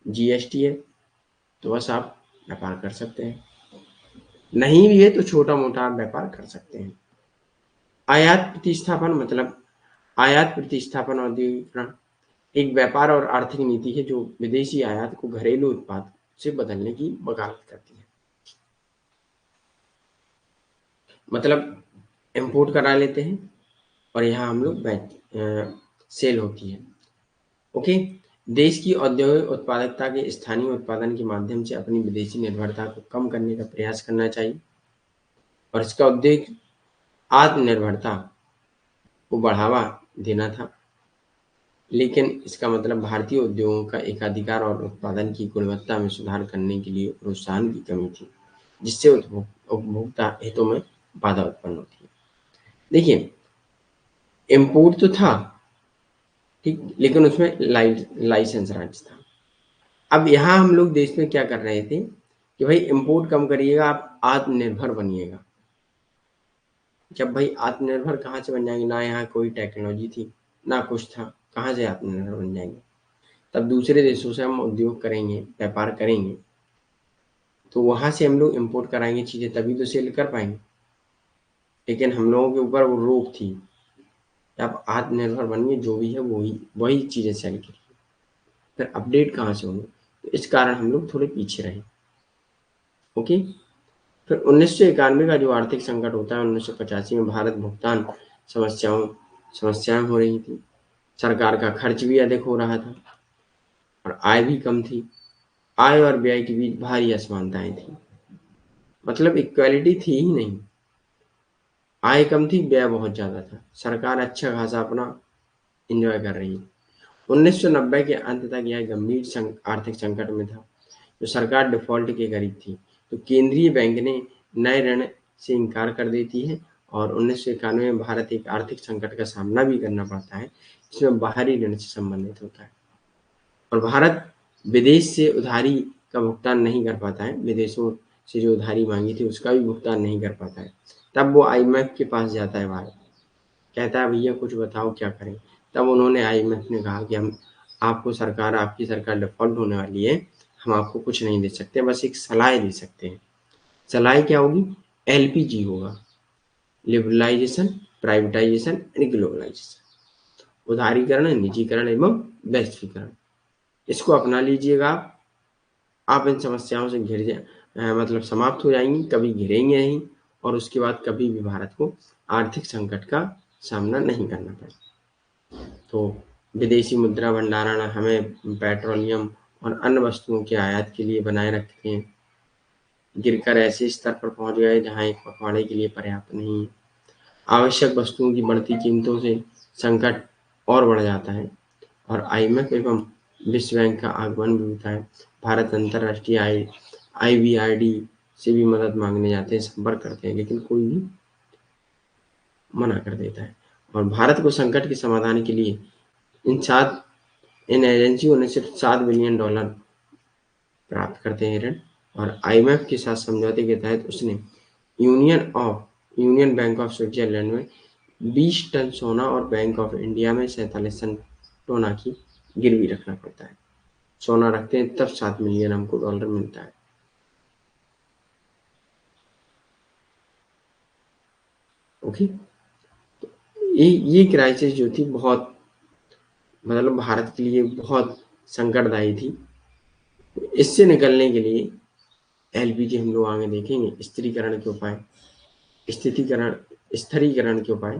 जीएसटी है तो बस आप व्यापार कर सकते हैं, नहीं भी है तो छोटा मोटा आप व्यापार कर सकते हैं। आयात प्रतिस्थापन, मतलब आयात प्रतिस्थापन औद्योगिकरण एक व्यापार और आर्थिक नीति है जो विदेशी आयात को घरेलू उत्पाद से बदलने की वकालत करती है। मतलब इंपोर्ट करा लेते हैं और यहाँ हम लोग सेल होती है। ओके, देश की औद्योगिक उत्पादकता के स्थानीय उत्पादन के माध्यम से अपनी विदेशी निर्भरता को कम करने का प्रयास करना चाहिए। और इसका उद्देश्य आत्मनिर्भरता को बढ़ावा देना था। लेकिन इसका मतलब भारतीय उद्योगों का एकाधिकार और उत्पादन की गुणवत्ता में सुधार करने के लिए प्रोत्साहन की कमी थी, जिससे उपभोक्ता हितों में बाधा उत्पन्न होती है। देखिए, इम्पोर्ट तो था, ठीक, लेकिन उसमें लाइसेंस राज था। अब यहाँ हम लोग देश में क्या कर रहे थे कि भाई इम्पोर्ट कम करिएगा, आप आत्मनिर्भर बनिएगा। जब भाई आत्मनिर्भर कहाँ से बन जाएंगे, ना यहाँ कोई टेक्नोलॉजी थी ना कुछ था, कहाँ से आत्मनिर्भर बन जाएंगे। तब दूसरे देशों से हम उद्योग करेंगे, व्यापार करेंगे, तो वहाँ से हम लोग इम्पोर्ट कराएंगे चीज़ें, तभी तो सेल कर पाएंगे। लेकिन हम लोगों के ऊपर वो रोक थी, आप आत्मनिर्भर बनिए, जो भी है वही वही चीज़ें सेल करिए। फिर अपडेट कहाँ से होंगे, तो इस कारण हम लोग थोड़े पीछे रहे। ओके। फिर 1991 का जो आर्थिक संकट होता है, 1985 में भारत भुगतान समस्याएं हो रही थी, सरकार का खर्च भी अधिक हो रहा था और आय भी कम थी। आय और व्यय के बीच भारी असमानताएं थी, मतलब इक्वालिटी थी ही नहीं। आय कम थी, व्यय बहुत ज्यादा था। सरकार अच्छा खासा अपना एंजॉय कर रही है। 1990 के अंत तक यह गंभीर आर्थिक संकट में था, जो सरकार डिफॉल्ट के करीब थी। तो केंद्रीय बैंक ने नए ऋण से इनकार कर देती है और 1991 में भारत एक आर्थिक संकट का सामना भी करना पड़ता है, जिसमें बाहरी ऋण से संबंधित होता है और भारत विदेश से उधारी का भुगतान नहीं कर पाता है। विदेशों से जो उधारी मांगी थी उसका भी भुगतान नहीं कर पाता है। तब वो आईएमएफ के पास जाता है भारत, कहता है भैया कुछ बताओ क्या करें। तब उन्होंने आईएमएफ ने कहा कि हम आपकी सरकार डिफॉल्ट होने वाली है, हम आपको कुछ नहीं दे सकते, बस एक सलाह दे सकते हैं। सलाह क्या होगी? एलपीजी होगा, लिबरलाइजेशन, प्राइवेटाइजेशन एंड ग्लोबलाइजेशन, उदारीकरण, निजीकरण एवं वैश्वीकरण। इसको अपना लीजिएगा आप इन समस्याओं से मतलब समाप्त हो जाएंगी, कभी घिरेंगे नहीं और उसके बाद कभी भी भारत को आर्थिक संकट का सामना नहीं करना पड़े। तो विदेशी मुद्रा भंडारण हमें पेट्रोलियम और अन्य वस्तुओं के आयात के लिए बनाए रखते हैं, गिरकर ऐसे स्तर पर पहुंच गए जहां एक पखवाड़े के लिए पर्याप्त नहीं है। आवश्यक वस्तुओं की बढ़ती कीमतों से संकट और बढ़ जाता है और आईएमएफ एवं विश्व बैंक का आगमन भी होता है। भारत अंतर्राष्ट्रीय आईबीआरडी से भी मदद मांगने जाते हैं, संपर्क करते हैं, लेकिन कोई भी मना कर देता है। और भारत को संकट के समाधान के लिए इन एजेंसियों ने सिर्फ $7 बिलियन प्राप्त करते हैं ऋण। और आईएमएफ के साथ समझौते के तहत उसने यूनियन बैंक ऑफ स्विट्जरलैंड में 20 टन सोना और बैंक ऑफ इंडिया में 47 टन सोना की गिरवी रखना पड़ता है। सोना रखते हैं तब $7 मिलियन हमको डॉलर मिलता है। ओके। ये क्राइसिस जो थी बहुत, मतलब भारत के लिए बहुत संकटदायी थी। इससे निकलने के लिए एलपीजी हम लोग आगे देखेंगे, स्थिरीकरण के उपाय, स्थितिकरण स्थिरीकरण के उपाय।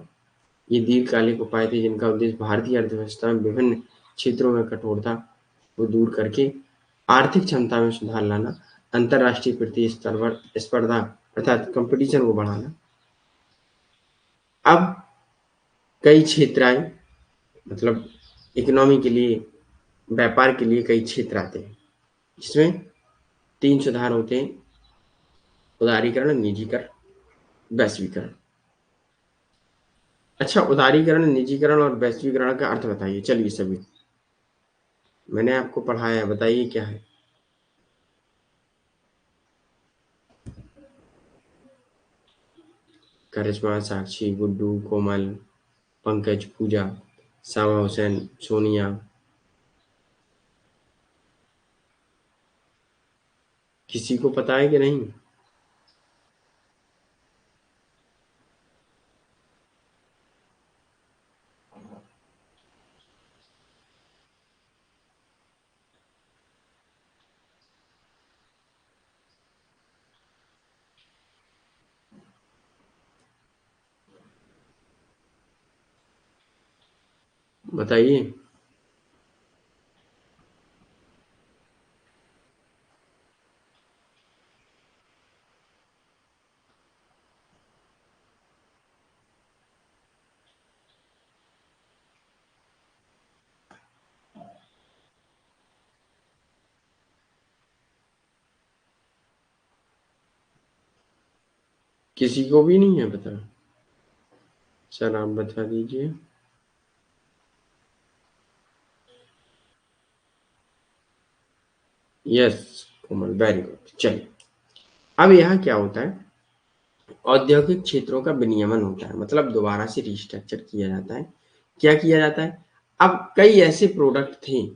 ये दीर्घकालिक उपाय थे जिनका उद्देश्य भारतीय अर्थव्यवस्था में विभिन्न क्षेत्रों में कठोरता को दूर करके आर्थिक क्षमता में सुधार लाना, अंतर्राष्ट्रीय वित्तीय स्तर पर स्पर्धा अर्थात कंपटीशन को बढ़ाना। अब कई क्षेत्र आए, मतलब इकोनॉमी के लिए, व्यापार के लिए कई क्षेत्र आते हैं, जिसमें 3 सुधार होते हैं: उदारीकरण, निजीकरण, वैश्वीकरण। अच्छा, उदारीकरण, निजीकरण और वैश्वीकरण का अर्थ बताइए। चलिए सभी, मैंने आपको पढ़ाया है, बताइए क्या है। करिश्मा, साक्षी, गुड्डू, कोमल, पंकज, पूजा, सामा हुसैन, सोनिया, किसी को पता है कि नहीं? बताइए। किसी को भी नहीं है पता? सर आप बता दीजिए। यस कोमल, वेरी गुड। चलिए, अब यहाँ क्या होता है, औद्योगिक क्षेत्रों का विनियमन होता है, मतलब दोबारा से रिस्ट्रक्चर किया जाता है। क्या किया जाता है, अब कई ऐसे प्रोडक्ट थे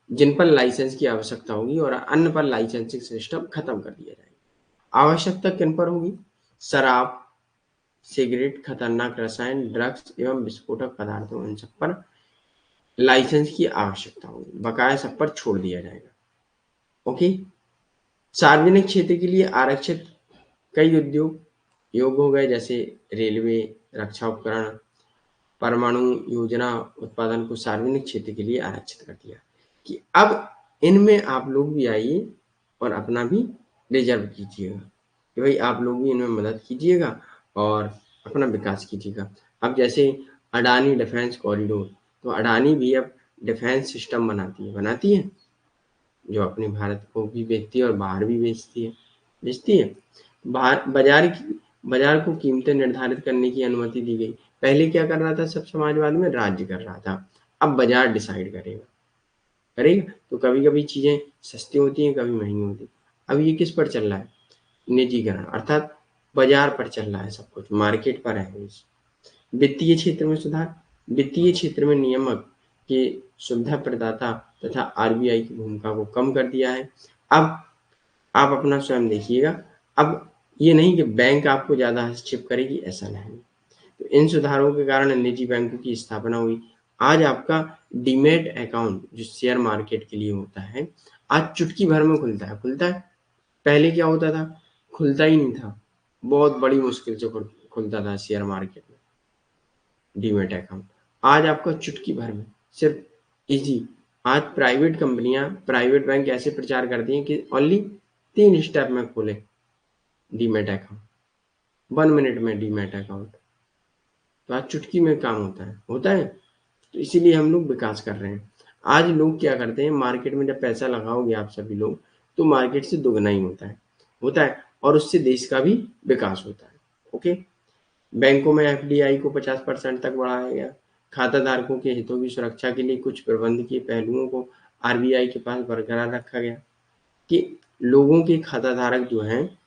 जिन पर लाइसेंस की आवश्यकता होगी और अन्य पर लाइसेंसिंग सिस्टम खत्म कर दिया जाएगा। आवश्यकता किन पर होगी? शराब, सिगरेट, खतरनाक रसायन, ड्रग्स एवं विस्फोटक पदार्थों, इन सब पर लाइसेंस की आवश्यकता होगी, बकाया सब पर छोड़ दिया जाएगा। ओके। सार्वजनिक क्षेत्र के लिए आरक्षित कई उद्योग योग हो गए, जैसे रेलवे, रक्षा उपकरण, परमाणु योजना उत्पादन को सार्वजनिक क्षेत्र के लिए आरक्षित कर दिया कि अब इनमें आप लोग भी आइए और अपना भी रिजर्व कीजिएगा, कि भाई आप लोग भी इनमें मदद कीजिएगा और अपना विकास कीजिएगा। अब जैसे अडानी डिफेंस कॉरिडोर, तो अडानी भी अब डिफेंस सिस्टम बनाती है जो अपने भारत को भी बेचती है और बाहर भी बेचती है। बाजार को कीमतें निर्धारित करने की अनुमति दी गई। पहले क्या कर रहा था, सब समाजवाद में राज्य कर रहा था, अब बाजार डिसाइड करेगा। तो कभी कभी चीजें सस्ती होती हैं, कभी महंगी होती हैं। अब ये किस पर चल रहा है? निजीकरण, अर्थात बाजार पर चल रहा है, सब कुछ मार्केट पर है। वित्तीय क्षेत्र में सुधार, वित्तीय क्षेत्र में नियामक के सुविधा प्रदाता तथा आरबीआई की भूमिका को कम कर दिया है। अब आप अपना स्वयं देखिएगा, अब ये नहीं कि बैंक आपको ज्यादा हस्तक्षेप करेगी, ऐसा नहीं। तो इन सुधारों के कारण निजी बैंकों की स्थापना हुई। आज आपका डीमेट अकाउंट जो शेयर मार्केट के लिए होता है, आज चुटकी भर में खुलता है। पहले क्या होता था, खुलता ही नहीं था, बहुत बड़ी मुश्किल से खुलता था शेयर मार्केट में डीमेट अकाउंट। आज आपका चुटकी भर में, सिर्फ इजी। आज प्राइवेट कंपनियां, प्राइवेट बैंक ऐसे प्रचार करती हैं कि ओनली 3 स्टेप में खोले डीमेट अकाउंट, 1 मिनट में डीमेट अकाउंट। तो आज चुटकी में काम होता है। तो इसीलिए हम लोग विकास कर रहे हैं। आज लोग क्या करते हैं, मार्केट में जब पैसा लगाओगे आप सभी लोग, तो मार्केट से दुगना ही होता है और उससे देश का भी विकास होता है। ओके। बैंकों में एफडीआई को 50% तक बढ़ाया गया। खाता धारकों के हितों की सुरक्षा के लिए कुछ प्रबंधकीय पहलुओं को आरबीआई के पास बरकरार रखा गया, कि लोगों के खाता धारक जो हैं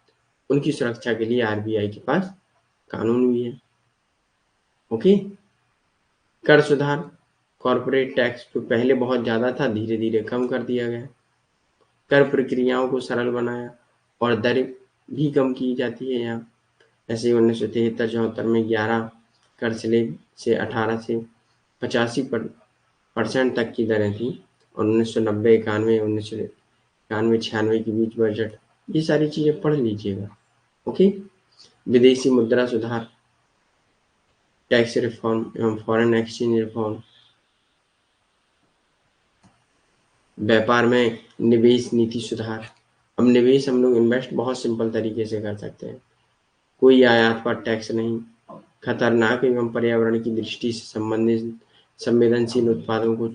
उनकी सुरक्षा के लिए आरबीआई के पास कानून भी है। ओके। कर सुधार, कॉर्पोरेट टैक्स जो पहले बहुत ज्यादा था धीरे धीरे कम कर दिया गया। कर प्रक्रियाओं को सरल बनाया और दर भी कम की जाती है यहाँ। ऐसे 1973-74 में 11 कर स्लेब से 18 से 85% तक की दरें थी, और 1990, 91, 1991, 96 के बीच बजट, ये सारी चीजें पढ़ लीजिएगा। ओके। विदेशी मुद्रा सुधार, टैक्स रिफॉर्म एवं फॉरेन एक्सचेंज रिफॉर्म, व्यापार में निवेश नीति सुधार। अब निवेश हम लोग इन्वेस्ट बहुत सिंपल तरीके से कर सकते हैं, कोई आयात पर टैक्स नहीं, खतरनाक एवं पर्यावरण की दृष्टि से संबंधित संवेदनशील उत्पादों को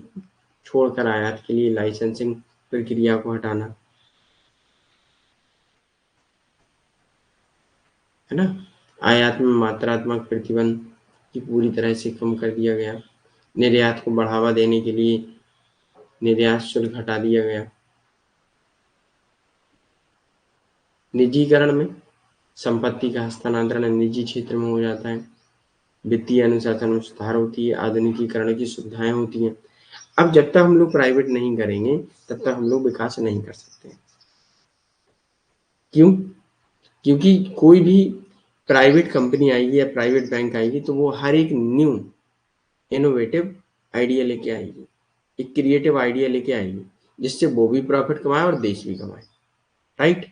छोड़कर आयात के लिए लाइसेंसिंग प्रक्रिया को हटाना, है ना। आयात में मात्रात्मक प्रतिबंध की पूरी तरह से कम कर दिया गया। निर्यात को बढ़ावा देने के लिए निर्यात शुल्क हटा दिया गया। निजीकरण में संपत्ति का हस्तांतरण निजी क्षेत्र में हो जाता है। वित्तीय अनुशासन में सुधार होती है, आधुनिकीकरण की सुविधाएं होती हैं। अब जब तक हम लोग प्राइवेट नहीं करेंगे तब तक हम लोग विकास नहीं कर सकते। क्यों? क्योंकि कोई भी प्राइवेट कंपनी आएगी या प्राइवेट बैंक आएगी तो वो हर एक न्यू इनोवेटिव आइडिया लेके आएगी, एक क्रिएटिव आइडिया लेके आएगी, जिससे वो भी प्रॉफिट कमाए और देश भी कमाए। राइट।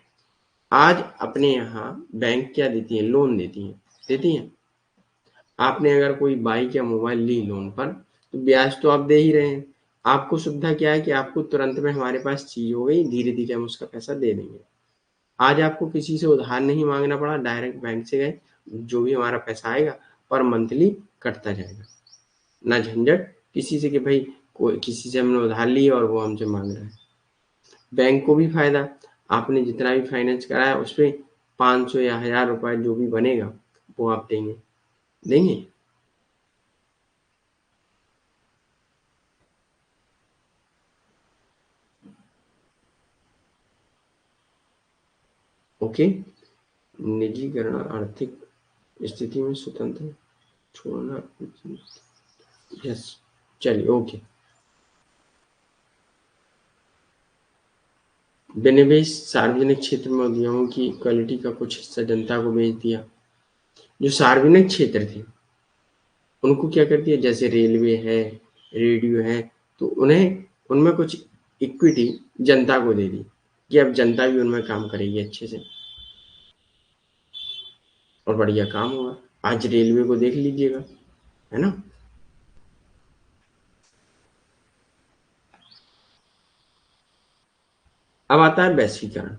आज अपने यहाँ बैंक क्या देती है, लोन देती हैं। आपने अगर कोई बाइक या मोबाइल ली लोन पर, तो ब्याज तो आप दे ही रहे हैं। आपको सुविधा क्या है कि आपको तुरंत में हमारे पास चीज हो गई, धीरे धीरे हम उसका पैसा दे देंगे। आज आपको किसी से उधार नहीं मांगना पड़ा, डायरेक्ट बैंक से गए, जो भी हमारा पैसा आएगा पर मंथली कटता जाएगा, ना झंझट किसी से कि भाई कोई किसी से हमने उधार ली और वो हमसे मांग रहा है। बैंक को भी फायदा, आपने जितना भी फाइनेंस कराया उस पर 500 या 1000 रुपए जो भी बनेगा वो आप देंगे? ओके, निजीकरण आर्थिक स्थिति में स्वतंत्र छोड़ना, यस, चलिए ओके। विनिवेश सार्वजनिक क्षेत्र में उद्योगों की क्वालिटी का कुछ हिस्सा जनता को बेच दिया। जो सार्वजनिक क्षेत्र थे उनको क्या कर दिया, जैसे रेलवे है, रेडियो है, तो उन्हें उनमें कुछ इक्विटी जनता को दे दी कि अब जनता भी उनमें काम करेगी अच्छे से और बढ़िया काम होगा। आज रेलवे को देख लीजिएगा, है ना। अब आता है वैश्वीकरण।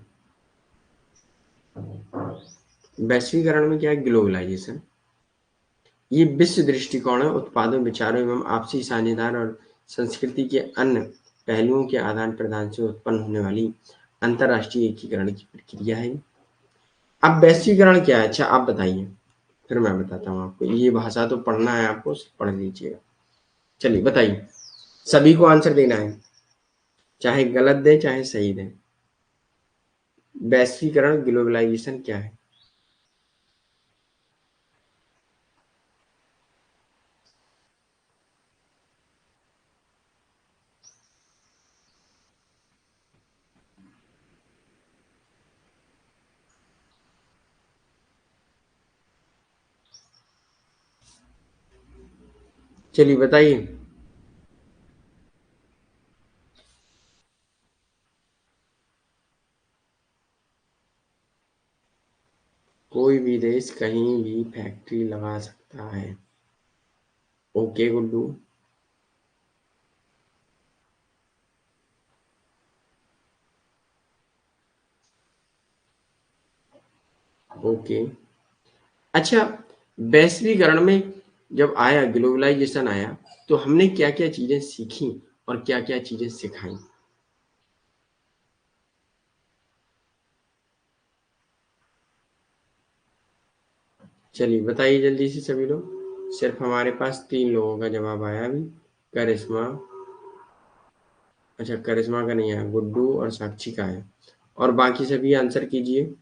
वैश्वीकरण में क्या है, ग्लोबलाइजेशन। ये विश्व दृष्टिकोण है, उत्पादों, विचारों एवं आपसी साझेदार और संस्कृति के अन्य पहलुओं के आदान प्रदान से उत्पन्न होने वाली अंतर्राष्ट्रीय एकीकरण की प्रक्रिया है। अब वैश्वीकरण क्या है, अच्छा आप बताइए, फिर मैं बताता हूँ आपको। ये भाषा तो पढ़ना है आपको, पढ़ लीजिएगा। चलिए बताइए, सभी को आंसर देना है, चाहे गलत दें चाहे सही दें। वैश्वीकरण, ग्लोबलाइजेशन क्या है? चलिए बताइए। कोई भी देश कहीं भी फैक्ट्री लगा सकता है। ओके गुड्डू। ओके, अच्छा, वैश्वीकरण में जब आया, ग्लोबलाइजेशन आया, तो हमने क्या क्या चीजें सीखी और क्या क्या चीजें सिखाई? चलिए बताइए जल्दी से सभी लोग। सिर्फ हमारे पास 3 लोगों का जवाब आया अभी। करिश्मा, अच्छा करिश्मा का नहीं आया, गुड्डू और साक्षी का है। और बाकी सभी आंसर कीजिए।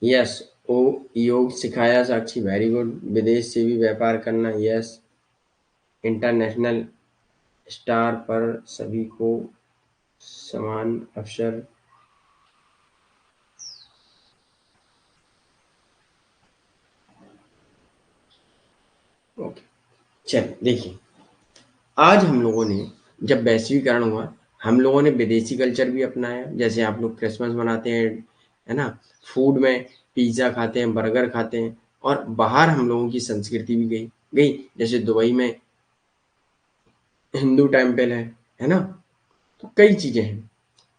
यस, ओ योग सिखाया साक्षी, वेरी गुड। विदेश से भी व्यापार करना, यस। इंटरनेशनल स्टार पर सभी को समान अवसर। ओके, चलिए देखिए, आज हम लोगों ने, जब वैश्वीकरण हुआ, हम लोगों ने विदेशी कल्चर भी अपनाया। जैसे आप लोग क्रिसमस मनाते हैं, है ना, फूड में पिज्ज़ा खाते हैं, बर्गर खाते हैं, और बाहर हम लोगों की संस्कृति भी गई। जैसे दुबई में हिंदू टेम्पल है ना, तो कई चीज़ें हैं।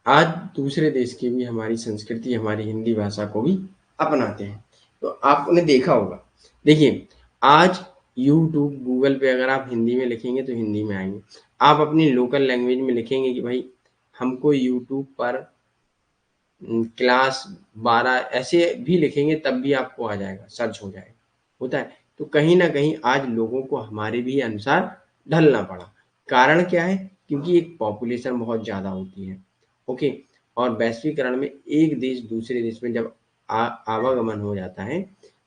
आज दूसरे देश के भी हमारी संस्कृति, हमारी हिंदी भाषा को भी अपनाते हैं। तो आपने देखा होगा, देखिए आज यूट्यूब, गूगल पे अगर आप हिंदी में लिखेंगे तो हिंदी में आएंगे। आप अपनी लोकल लैंग्वेज में लिखेंगे कि भाई हमको यूट्यूब पर क्लास 12 ऐसे भी लिखेंगे, तब भी आपको आ जाएगा, सर्च हो जाएगा, होता है। तो कहीं ना कहीं आज लोगों को हमारे भी अनुसार ढलना पड़ा। कारण क्या है, क्योंकि एक पॉपुलेशन बहुत ज़्यादा होती है। ओके, और वैश्वीकरण में एक देश दूसरे देश में जब आवागमन हो जाता है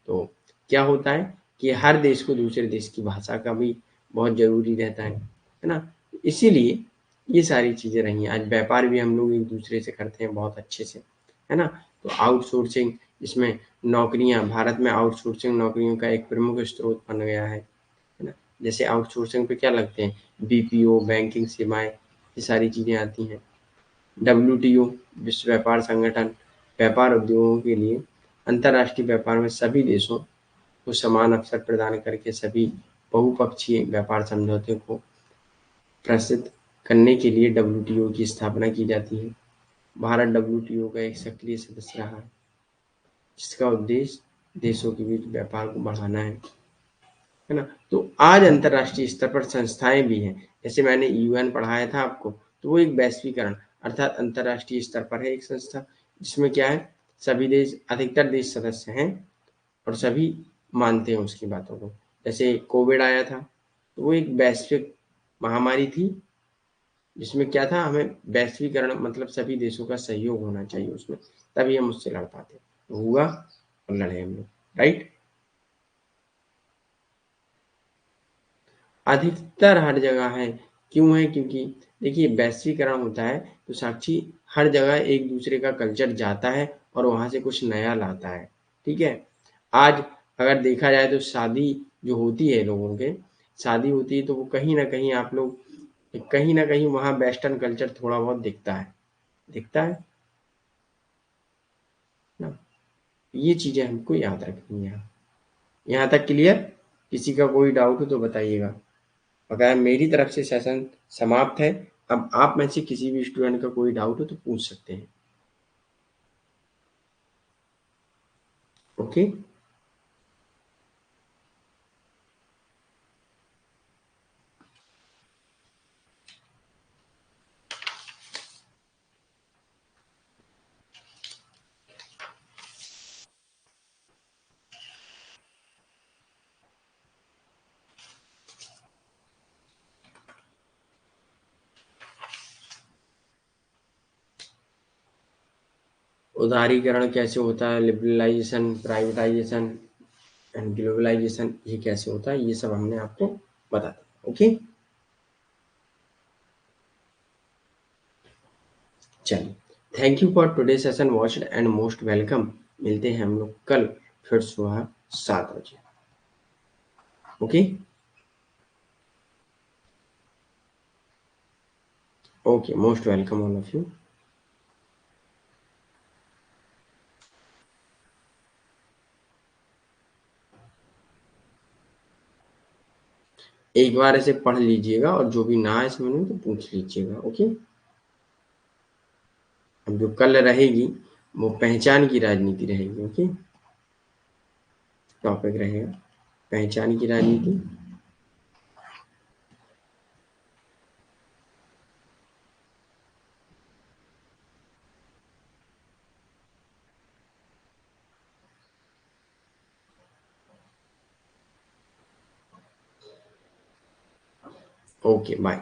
तो क्या होता है कि हर देश को दूसरे देश की भाषा का भी बहुत ज़रूरी रहता है ना? इसीलिए ये सारी चीज़ें रही हैं। आज व्यापार भी हम लोग एक दूसरे से करते हैं बहुत अच्छे से, है ना? तो आउटसोर्सिंग इसमें नौकरियाँ भारत में आउटसोर्सिंग नौकरियों का एक प्रमुख स्रोत बन गया है ना? जैसे आउटसोर्सिंग पे क्या लगते हैं? बीपीओ, बैंकिंग सेवाएँ, ये सारी चीज़ें आती हैं। डब्ल्यूटीओ विश्व व्यापार संगठन व्यापार उद्योगों के लिए अंतर्राष्ट्रीय व्यापार में सभी देशों को समान अवसर प्रदान करके सभी बहुपक्षीय व्यापार समझौते को प्रसिद्ध करने के लिए डब्ल्यूटीओ की स्थापना की जाती है। भारत डब्ल्यूटीओ का एक सक्रिय सदस्य रहा है, जिसका उद्देश्य देशों के बीच व्यापार को बढ़ाना है ना? तो आज अंतर्राष्ट्रीय स्तर पर संस्थाएं भी हैं। जैसे मैंने यूएन पढ़ाया था आपको, तो वो एक वैश्वीकरण अर्थात अंतर्राष्ट्रीय स्तर पर है एक संस्था, जिसमें क्या है सभी देश अधिकतर देश सदस्य हैं और सभी मानते हैं उसकी बातों को। जैसे कोविड आया था, तो वो एक वैश्विक महामारी थी, जिसमें क्या था हमें वैश्वीकरण मतलब सभी देशों का सहयोग होना चाहिए उसमें, तभी हम उससे लड़ पाते। तो हुआ और लड़े हम लोग, राइट? अधिकतर हर जगह है। क्यों है? क्योंकि देखिए वैश्वीकरण होता है तो साक्षी हर जगह एक दूसरे का कल्चर जाता है और वहाँ से कुछ नया लाता है, ठीक है? आज अगर देखा जाए तो शादी जो होती है लोगों के, शादी होती है तो वो कहीं न कहीं आप लोग कहीं न कहीं वहाँ वेस्टर्न कल्चर थोड़ा बहुत दिखता है ना? ये चीज़ें हमको याद रखनी है। यहाँ तक क्लियर? किसी का कोई डाउट हो तो बताइएगा। अगर मेरी तरफ से सेशन समाप्त है। अब आप में से किसी भी स्टूडेंट का कोई डाउट हो तो पूछ सकते हैं। ओके? उदारीकरण कैसे होता है, लिबरलाइजेशन, प्राइवेटाइजेशन एंड ग्लोबलाइजेशन ये कैसे होता है, ये सब हमने आपको बता दिया। ओके? चलिए, thank you for today session watched and most welcome. मिलते हैं हम लोग कल फिर सुबह 7 बजे। Okay? Okay, most welcome all of you. एक बार ऐसे पढ़ लीजिएगा और जो भी ना आए समझ में तो पूछ लीजिएगा। ओके? अब जो कल रहेगी वो पहचान की राजनीति रहेगी। ओके? टॉपिक रहेगा पहचान की राजनीति। Okay, bye.